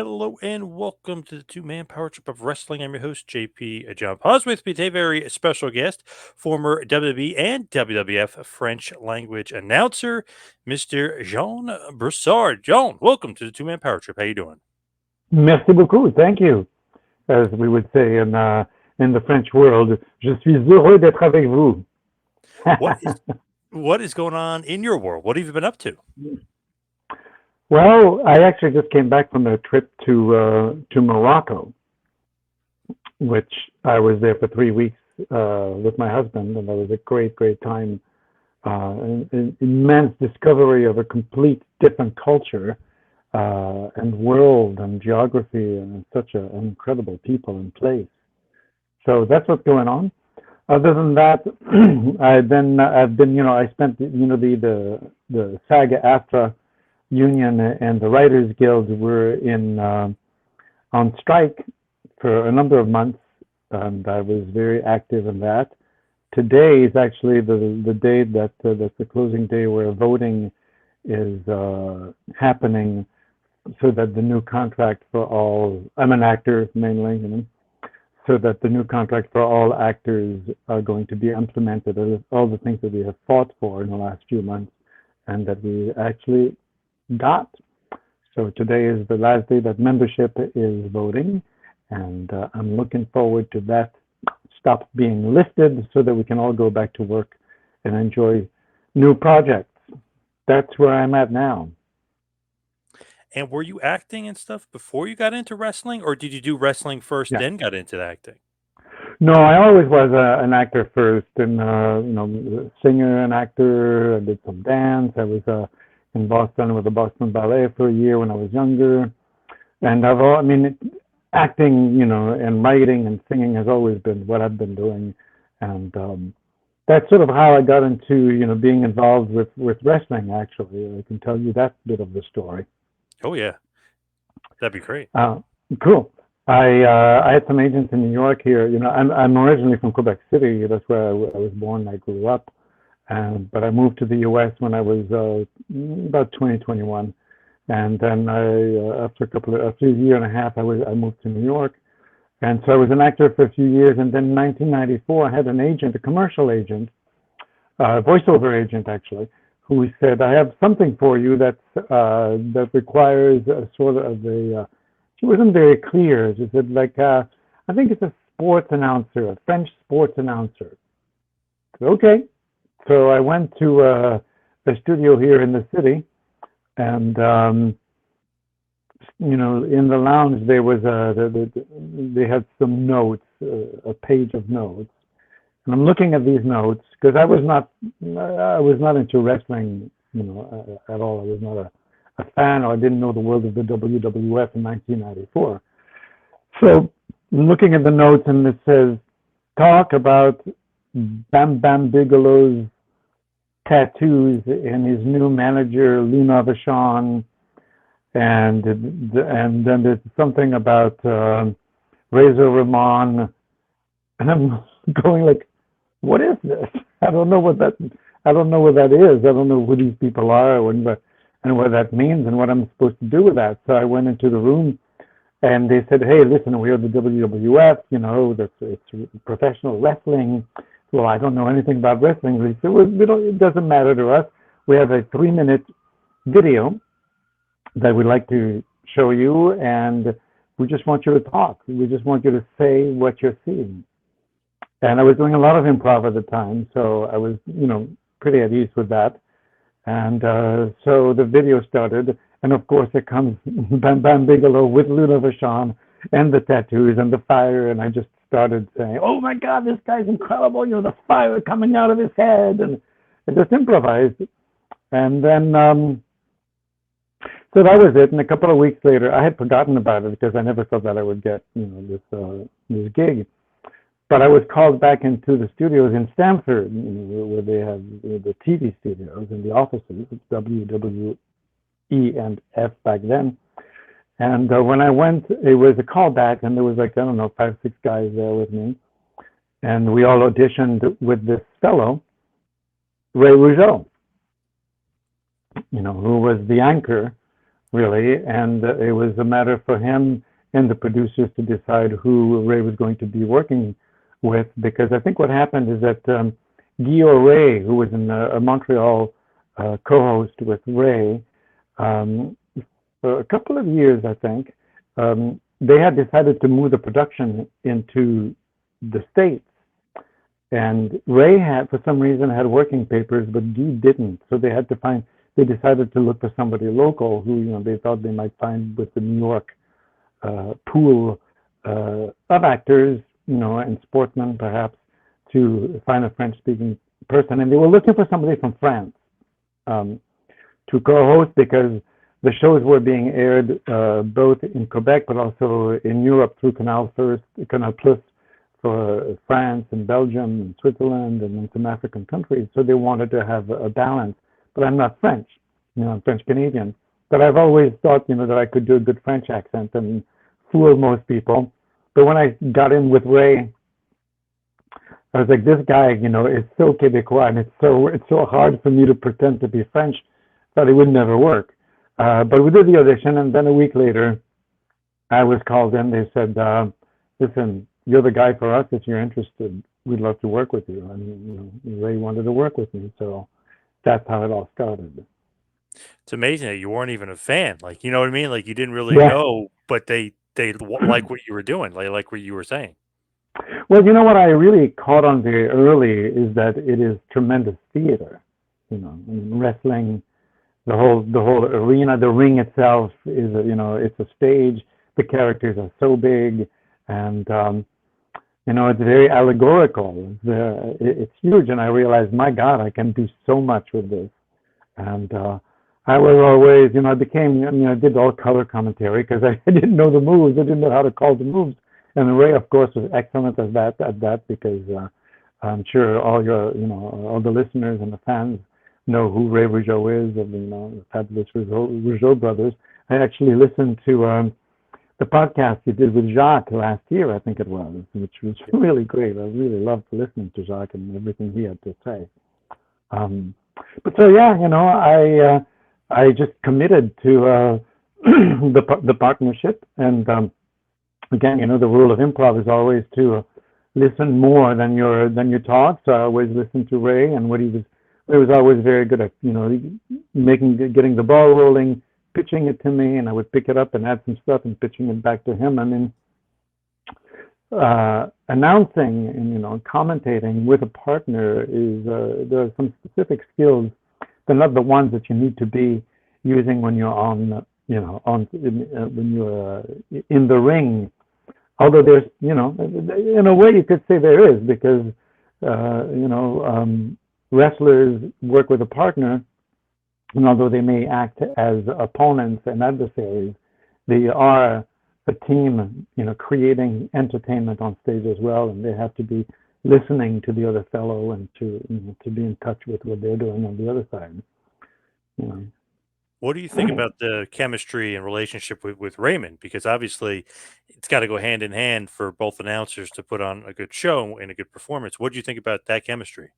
Hello and welcome to the two-man power trip of wrestling. I'm your host, JP John Paz. With me today, very special guest, former WWE and WWF French language announcer, Mr. Jean Brassard. Jean, welcome to the two-man power trip. How you doing? Merci beaucoup. Thank you. As we would say in the French world, je suis heureux d'être avec vous. What is what is going on in your world? What have you been up to? Well, I actually just came back from a trip to Morocco, which I was there for 3 weeks with my husband, and that was a great time. An immense discovery of a complete different culture and world and geography, and such an incredible people and place. So that's what's going on. Other than that, I spent, the SAG-AFTRA union and the Writers Guild were in on strike for a number of months, and I was very active in that. Today is actually the day that's the closing day where voting is happening, so that the new contract for all. I'm an actor mainly, so that the new contract for all actors are going to be implemented. All the things that we have fought for in the last few months, and that we actually got. So today is the last day that membership is voting, and I'm looking forward to that stop being listed so that we can all go back to work and enjoy new projects. That's where I'm at now. And were you acting and stuff before you got into wrestling, or did you do wrestling first, Yeah. then got into the acting? No, I always was an actor first, and singer and actor. I did some dance. I was in Boston with the Boston Ballet for a year when I was younger, and acting, and writing and singing has always been what I've been doing, and that's sort of how I got into being involved with wrestling. Actually, I can tell you that bit of the story. Oh yeah, that'd be great. Uh, cool. I had some agents in New York here. I'm originally from Quebec City. That's where I was born. I grew up, but I moved to the U.S. when I was about 2021, and then after a year and a half, I moved to New York, and so I was an actor for a few years. And then in 1994, I had an agent, a commercial agent, voiceover agent actually, who said, "I have something for you that requires a sort of a." She wasn't very clear. She said, I think it's a sports announcer, a French sports announcer. Okay, so I went to a studio here in the city, and in the lounge there was they had some notes, a page of notes, and I'm looking at these notes because I was not into wrestling, at all. I was not a fan, or I didn't know the world of the WWF in 1994. So I'm looking at the notes, and it says, talk about Bam Bam Bigelow's tattoos and his new manager, Luna Vachon, and then there's something about Razor Ramon, and I'm going like, what is this? I don't know what that. I don't know what that is. I don't know who these people are, and what that means, and what I'm supposed to do with that. So I went into the room, and they said, "Hey, listen, we are the WWF. It's professional wrestling." Well, I don't know anything about wrestling. They said, "Well, it doesn't matter to us. We have a 3-minute video that we'd like to show you, and we just want you to talk. We just want you to say what you're seeing." And I was doing a lot of improv at the time, so I was, pretty at ease with that. And so the video started, and of course it comes Bam Bam Bigelow with Luna Vachon and the tattoos and the fire, and I just started saying, "Oh my God, this guy's incredible! The fire coming out of his head," and I just improvised. And then so that was it. And a couple of weeks later, I had forgotten about it because I never thought that I would get this gig. But I was called back into the studios in Stamford, where they have the TV studios and the offices. It's WWE and F back then. And when I went, it was a callback, and there was 5, 6 guys there with me. And we all auditioned with this fellow, Ray Rougeau, who was the anchor really, and it was a matter for him and the producers to decide who Ray was going to be working with, because I think what happened is that Guillaume Ray, who was in a Montreal co-host with Ray, um, for a couple of years, I think, they had decided to move the production into the States. And Ray had, for some reason, had working papers, but Guy didn't. So they decided to look for somebody local who, they thought they might find with the New York pool of actors, and sportsmen perhaps, to find a French-speaking person. And they were looking for somebody from France um, to co-host, because the shows were being aired both in Quebec but also in Europe through Canal Plus for France and Belgium and Switzerland and some African countries. So they wanted to have a balance. But I'm not French, I'm French Canadian. But I've always thought, that I could do a good French accent and fool most people. But when I got in with Ray, I was like, this guy, is so Quebecois, and it's so hard for me to pretend to be French that it would never work. But we did the audition, and then a week later, I was called in. They said, listen, you're the guy for us. If you're interested, we'd love to work with you. And Ray wanted to work with me, so that's how it all started. It's amazing that you weren't even a fan. Like, you know what I mean? Like, you didn't really Yeah. know, but they like what you were doing. They like what you were saying. Well, what I really caught on very early is that it is tremendous theater. Wrestling, the whole arena, the ring itself is it's a stage. The characters are so big, and it's very allegorical. It's huge, and I realized, my God, I can do so much with this. And I was always, I became, I did all color commentary because I didn't know the moves. I didn't know how to call the moves. And Ray, of course, was excellent at that because I'm sure all the listeners and the fans know who Ray Rougeau is, of the fabulous Rougeau brothers. I actually listened to the podcast you did with Jacques last year, I think it was, which was really great. I really loved listening to Jacques and everything he had to say. But so yeah, I just committed to the partnership, and again, the rule of improv is always to listen more than you talk. So I always listened to Ray, and Ray was always very good at getting the ball rolling, pitching it to me, and I would pick it up and add some stuff and pitching it back to him. I mean, announcing and commentating with a partner is there are some specific skills. They're not the ones that you need to be using when you're when you're in the ring. Although there's in a way you could say there is, because wrestlers work with a partner, and although they may act as opponents and adversaries, they are a team, creating entertainment on stage as well, and they have to be listening to the other fellow and to be in touch with what they're doing on the other side. What do you think about the chemistry and relationship with Raymond? Because obviously, it's got to go hand in hand for both announcers to put on a good show and a good performance. What do you think about that chemistry?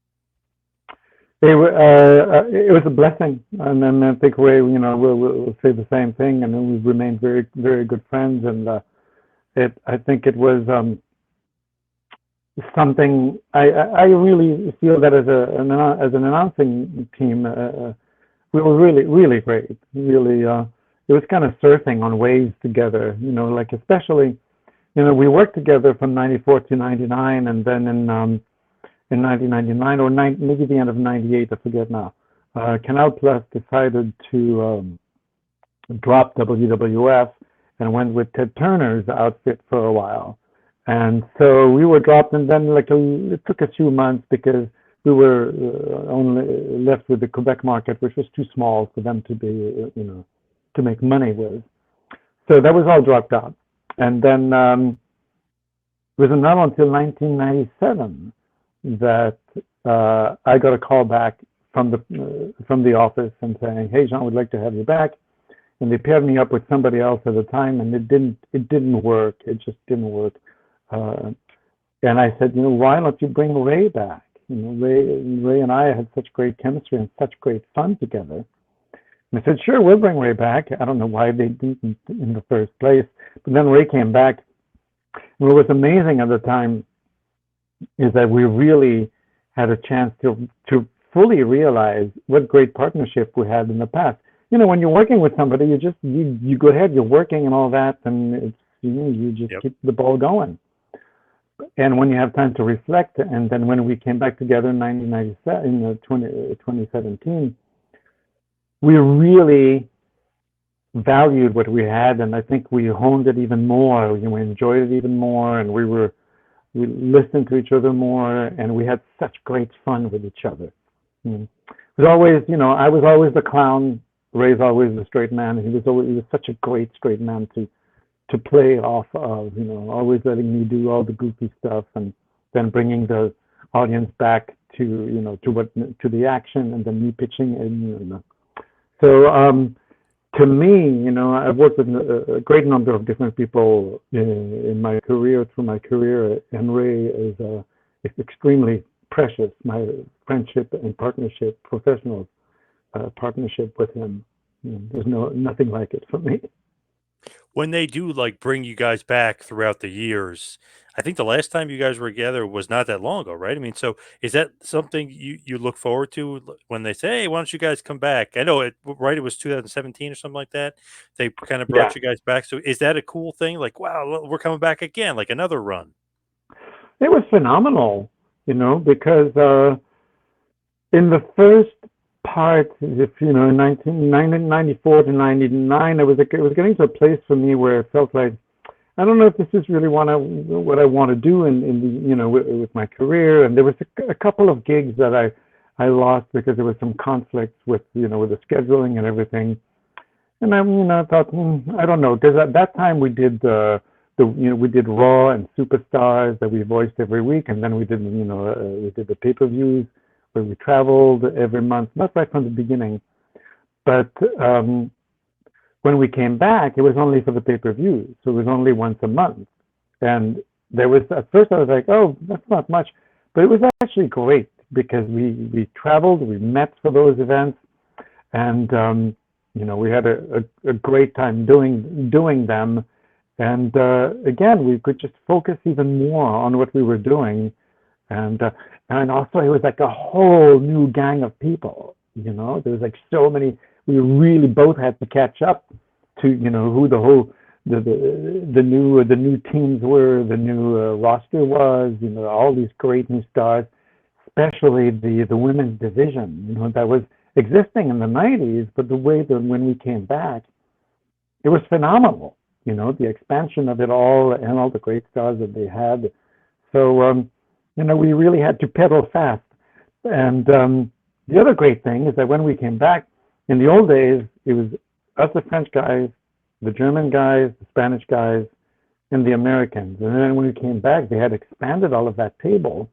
It was a blessing, and then I think Ray, we'll say the same thing, and then we've remained very, very good friends, and I think it was something. I really feel that as an announcing team, we were really, really great. Really, it was kind of surfing on waves together. Like especially, we worked together from '94 to '99, and then in 1999 or maybe the end of '98, I forget now. Canal Plus decided to drop WWF and went with Ted Turner's outfit for a while. And so we were dropped, and then it took a few months because we were only left with the Quebec market, which was too small for them to be, to make money with. So that was all dropped out. And then it was not until 1997 that I got a call back from the office and saying, "Hey, Jean, we'd like to have you back." And they paired me up with somebody else at the time, and it didn't work. It just didn't work. And I said, why don't you bring Ray back? Ray and I had such great chemistry and such great fun together. And I said, sure, we'll bring Ray back. I don't know why they didn't in the first place. But then Ray came back. And what was amazing at the time is that we really had a chance to fully realize what great partnership we had in the past. You know, when you're working with somebody, you go ahead, you're working and all that, and it's you just Yep. keep the ball going. And when you have time to reflect, and then when we came back together in 1997, in 2017, we really valued what we had, and I think we honed it even more. We enjoyed it even more, and we listened to each other more, and we had such great fun with each other. It was always, I was always the clown. Ray's always the straight man. He was such a great straight man to play off of. Always letting me do all the goofy stuff, and then bringing the audience back to the action, and then me pitching in. So to me, I've worked with a great number of different people in my career, through my career, and Ray is extremely precious. My friendship and partnership, professional partnership with him, there's nothing like it for me. When they do like bring you guys back throughout the years, I think the last time you guys were together was not that long ago, right? I mean, so is that something you look forward to when they say, "Hey, why don't you guys come back?" I know it, right? It was 2017 or something like that. They kind of Yeah, brought you guys back. So is that a cool thing? Like, wow, we're coming back again, like another run. it was phenomenal, because in the first part, if in 1994 to 99, it was getting to a place for me where it felt like I don't know if this is really what I want to do in the with my career. And there was a couple of gigs that I lost because there was some conflicts with with the scheduling and everything. And I thought, I don't know, because at that time we did we did Raw and Superstars that we voiced every week, and then we did the pay-per-views where we traveled every month, not right from the beginning, but when we came back, it was only for the pay-per-view, so it was only once a month. And there was at first I was like, oh, that's not much, but it was actually great because we traveled, we met for those events, and we had a great time doing them. And again, we could just focus even more on what we were doing, and also it was like a whole new gang of people. There was like so many. We really both had to catch up to who the new teams were, the new roster was. All these great new stars, especially the women's division. That was existing in the 90s, but the way that when we came back, it was phenomenal. The expansion of it all and all the great stars that they had. So we really had to pedal fast. And the other great thing is that when we came back, in the old days, it was us, the French guys, the German guys, the Spanish guys, and the Americans. And then when we came back, they had expanded all of that table,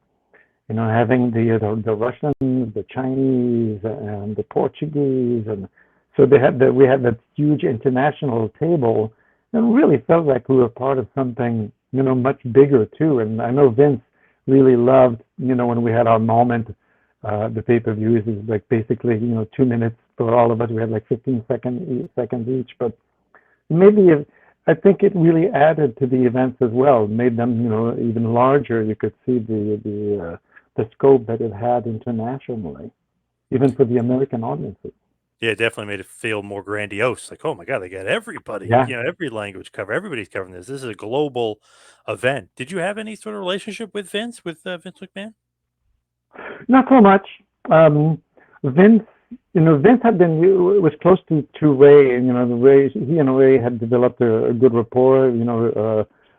having the Russians, the Chinese, and the Portuguese, and so we had that huge international table, and really felt like we were part of something, much bigger too. And I know Vince really loved, when we had our moment. The pay-per-views is like basically 2 minutes for all of us. We had like 15 seconds each, but maybe I think it really added to the events as well, made them even larger. You could see the scope that it had internationally, even for the American audiences. Yeah, it definitely made it feel more grandiose. Like, oh my God, they got everybody, Yeah, every language cover. Everybody's covering this. This is a global event. Did you have any sort of relationship with Vince McMahon? not so much. Vince, Vince had been was close to Ray, and the Ray he and Ray had developed a good rapport.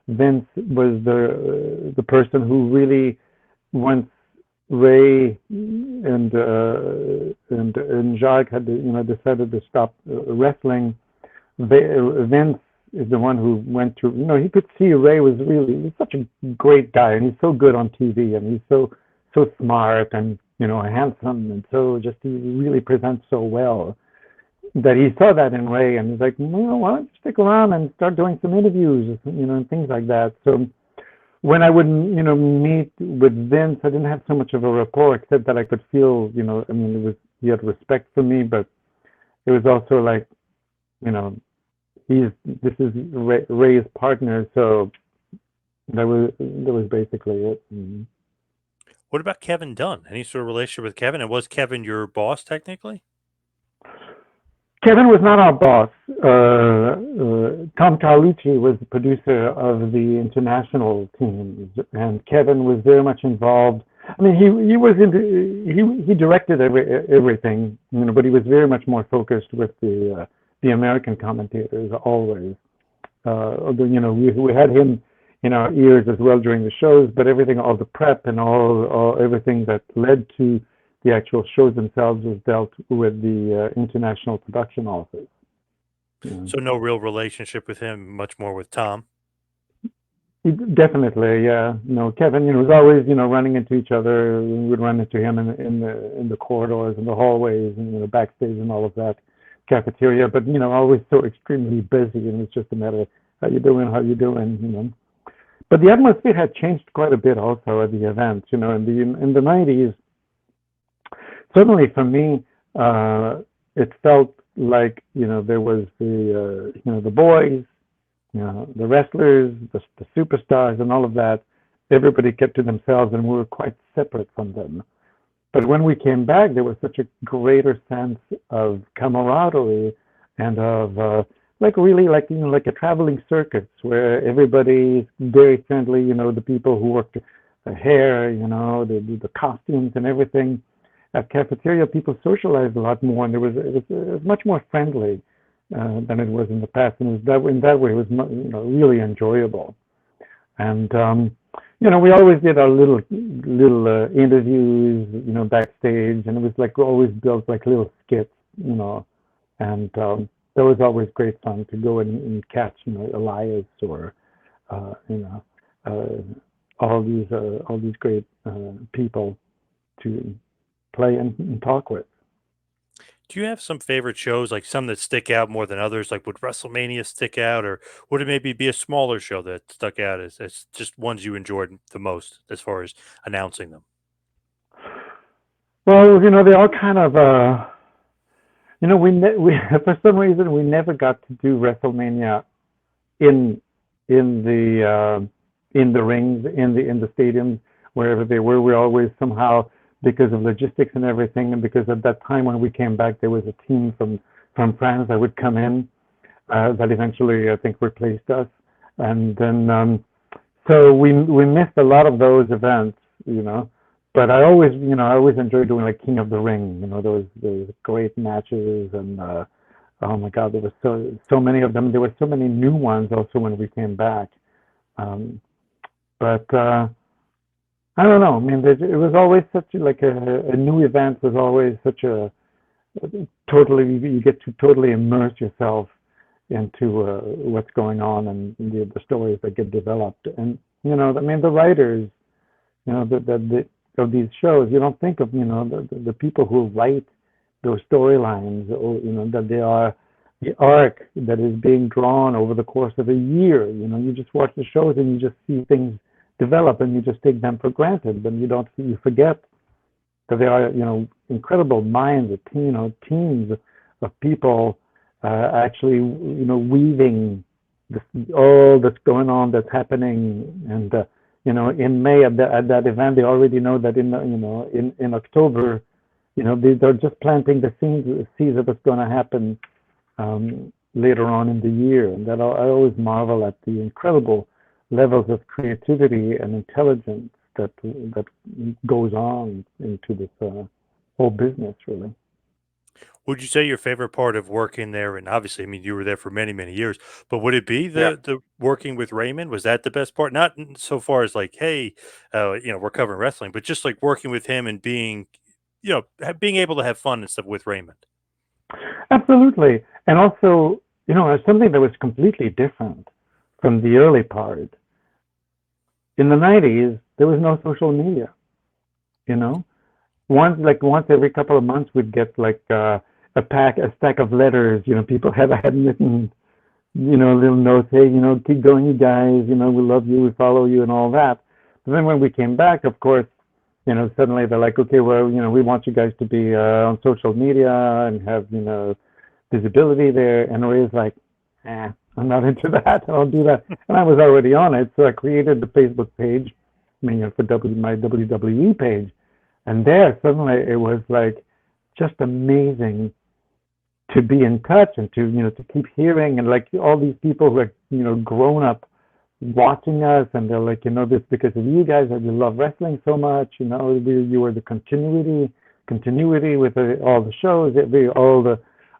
Vince was the person who really, once Ray and Jacques had decided to stop wrestling, Vince is the one who went to he could see Ray he's such a great guy, and he's so good on TV, and he's so smart and handsome, and so just he really presents so well that he saw that in Ray, and he's like, why don't you stick around and start doing some interviews, and things like that. So when I would meet with Vince, I didn't have so much of a rapport, except that I could feel he had respect for me, but it was also like, you know, this is Ray's partner, so that was basically it. What about Kevin Dunn? Any sort of relationship with Kevin? And was Kevin your boss technically? Kevin was not our boss. Tom Carlucci was the producer of the international teams, and Kevin was very much involved. I mean, he was he directed everything, but he was very much more focused with the American commentators always. Although we had him in our ears as well during the shows, but everything, all the prep and all everything that led to the actual shows themselves was dealt with the international production office. Yeah. So no real relationship with him, much more with Tom. Definitely, yeah. Kevin, was always, running into each other. We would run into him in the corridors and the hallways and backstage and all of that, cafeteria. But always so extremely busy, and it's just a matter of how you doing, how you doing. But the atmosphere had changed quite a bit also at the events. In the 90s, certainly for me, it felt like there was the boys, the wrestlers, the superstars, and all of that. Everybody kept to themselves, and we were quite separate from them. But when we came back, there was such a greater sense of camaraderie and of really like a traveling circus where everybody's very friendly. The people who work the hair, the costumes and everything. At cafeteria, people socialized a lot more, and it was much more friendly than it was in the past, and in that way, it was really enjoyable. And we always did our little interviews, backstage, and it was like always built like little skits, and that was always great fun to go and catch, Elias or all these great people to play and talk with. Do you have some favorite shows, like some that stick out more than others? Like would WrestleMania stick out, or would it maybe be a smaller show that stuck out as just ones you enjoyed the most as far as announcing them? Well, they all kind of, we for some reason we never got to do WrestleMania in in the in the rings, in the stadiums, wherever they were. We always somehow, because of logistics and everything, and because at that time when we came back, there was a team from France that would come in that eventually I think replaced us, and then so we missed a lot of those events, But I always enjoyed doing like King of the Ring, those great matches, and oh my God, there were so many of them. There were so many new ones also when we came back. Um, but I don't know. I mean, it was always such a new event was always such a totally, you get to totally immerse yourself into what's going on and the stories that get developed. And I mean, the writers, of these shows, you don't think of the people who write those storylines, or that they are the arc that is being drawn over the course of a year. You just watch the shows and you just see things develop, and you just take them for granted, and you forget that they are incredible minds, teams of people actually weaving all that's going on, that's happening. And in May at that event, they already know that in October, they're just planting the seeds of what's going to happen later on in the year. And that I always marvel at the incredible levels of creativity and intelligence that goes on into this whole business, really. Would you say your favorite part of working there, and obviously, I mean, you were there for many, many years, but would it be Yeah. the working with Raymond? Was that the best part? Not so far as like, hey, we're covering wrestling, but just like working with him and being, being able to have fun and stuff with Raymond. Absolutely. And also, something that was completely different from the early part. In the 90s, there was no social media, you know? Once every couple of months, we'd get like a stack of letters, people had written, little notes, hey, keep going, you guys, we love you, we follow you, and all that. But then when we came back, of course, suddenly they're like, okay, well, we want you guys to be on social media and have, visibility there. And Ray's like, I'm not into that. I don't do that. And I was already on it, so I created the Facebook page, for my WWE page. And there, suddenly, it was like just amazing to be in touch and to keep hearing, and like all these people who are grown up watching us, and they're like, this because of you guys, that you love wrestling so much. You were the continuity with all the shows,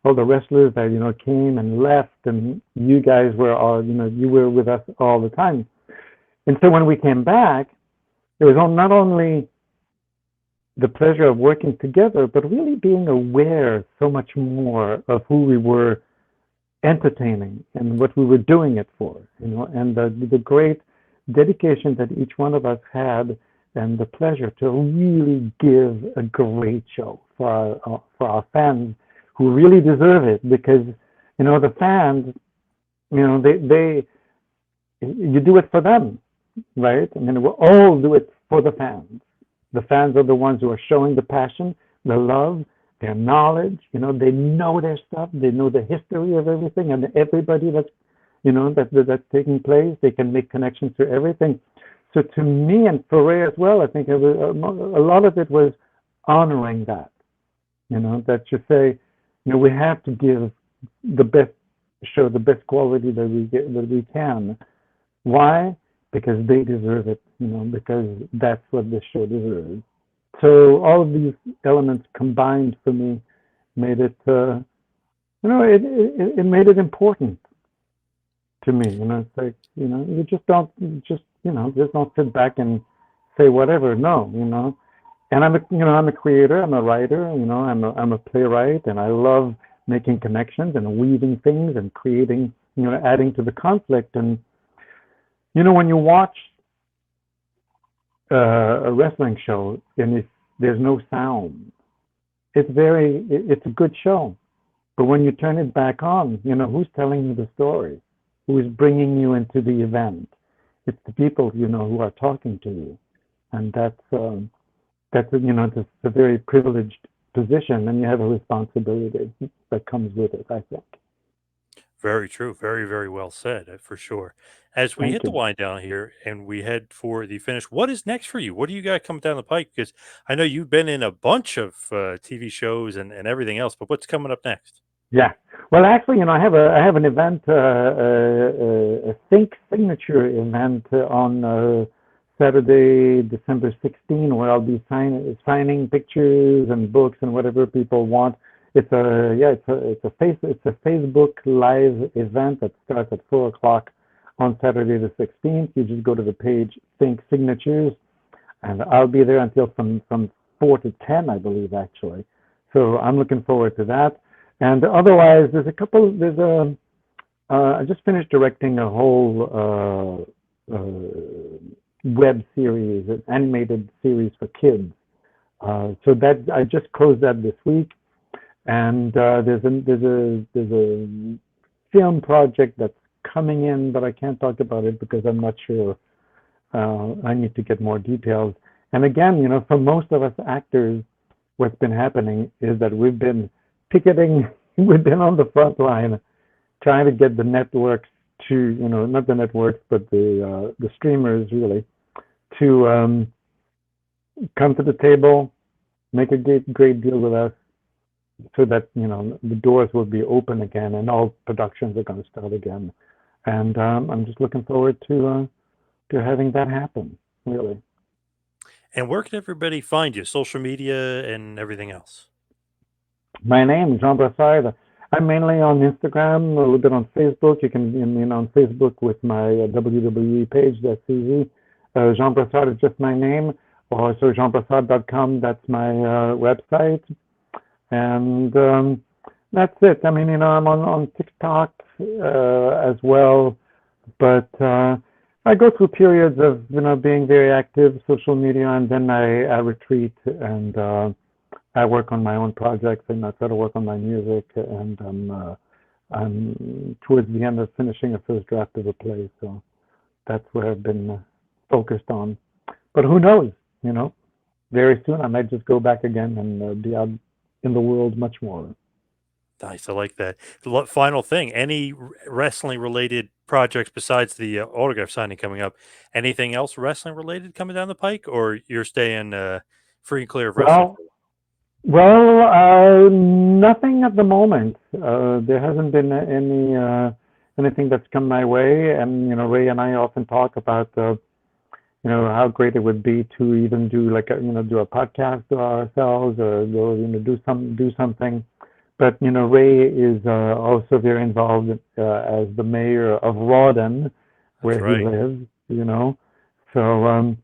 all the wrestlers that came and left, and you guys were all you were with us all the time. And so when we came back, it was not only the pleasure of working together, but really being aware so much more of who we were entertaining and what we were doing it for, and the great dedication that each one of us had, and the pleasure to really give a great show for our fans who really deserve it, because the fans, they you do it for them, right? I mean, we all do it for the fans. The fans are the ones who are showing the passion, the love, their knowledge. They know their stuff. They know the history of everything, and everybody that's that's taking place. They can make connections to everything. So to me, and for Ray as well, I think a lot of it was honoring that. That you say, we have to give the best show, the best quality that we can. Why? Because they deserve it. Because that's what this show deserves. So all of these elements combined for me made it, it made it important to me. It's like, you just don't sit back and say whatever. No. And I'm a creator. I'm a writer. I'm a playwright, and I love making connections and weaving things and creating. Adding to the conflict. And when you watch a wrestling show and there's no sound, it's a good show. But when you turn it back on, who's telling you the story? Who's bringing you into the event? It's the people who are talking to you, and that's a very privileged position, and you have a responsibility that comes with it, I think. Very true. Very, very well said, for sure. As we Thank hit the you. wind down here and we head for the finish, what is next for you? What do you got coming down the pike? Because I know you've been in a bunch of TV shows and everything else, but what's coming up next? Yeah. Well, actually, I have an event, a Think Signature event on Saturday, December 16, where I'll be signing pictures and books and whatever people want. It's a Facebook live event that starts at 4 o'clock on Saturday the 16th. You just go to the page Think Signatures, and I'll be there until from 4 to 10, I believe, actually. So I'm looking forward to that. And otherwise, I just finished directing a whole web series, an animated series for kids. So that I just closed that this week. And there's a film project that's coming in, but I can't talk about it because I'm not sure. I need to get more details. And again, for most of us actors, what's been happening is that we've been picketing. We've been on the front line trying to get the networks to, not the networks, but the streamers really, to come to the table, make a great deal with us, so that the doors will be open again and all productions are going to start again. And I'm just looking forward to having that happen, really. And where can everybody find you? Social media and everything else. My name is Jean Brassard. I'm mainly on Instagram, a little bit on Facebook. You can get me on Facebook with my WWE page. That's easy. Jean Brassard is just my name. Or so jeanbrassard.com. That's my website. And that's it. I mean, I'm on TikTok as well. But I go through periods of, being very active, social media, and then I retreat and I work on my own projects, and I try to work on my music, and I'm towards the end of finishing a first draft of a play, so that's where I've been focused on. But who knows, very soon I might just go back again and be out in the world much more. Nice, I like that. Final thing, any wrestling related projects besides the autograph signing coming up? Anything else wrestling related coming down the pike, or you're staying free and clear of wrestling Well, for a while? nothing at the moment. There hasn't been anything that's come my way, and Ray and I often talk about how great it would be to even do like do a podcast ourselves, or go do something. But Ray is also very involved as the mayor of Rawdon, That's where he right. lives. So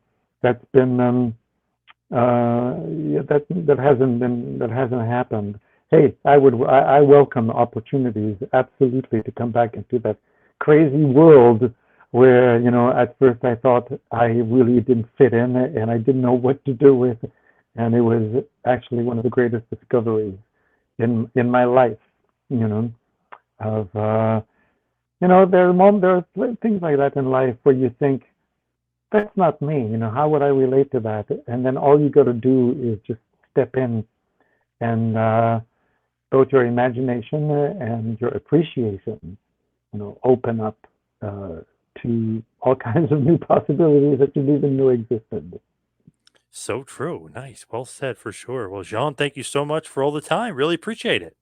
that's been yeah, that hasn't happened. Hey, I welcome opportunities absolutely to come back into that crazy world where at first I thought I really didn't fit in and I didn't know what to do with, and it was actually one of the greatest discoveries in my life. You know, of there are things like that in life where you think that's not me. How would I relate to that? And then all you got to do is just step in and both your imagination and your appreciation, open up uh, to all kinds of new possibilities that you didn't even know existed. So true. Nice. Well said for sure. Well, Jean, thank you so much for all the time. Really appreciate it.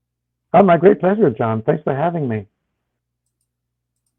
Oh, my great pleasure, John. Thanks for having me.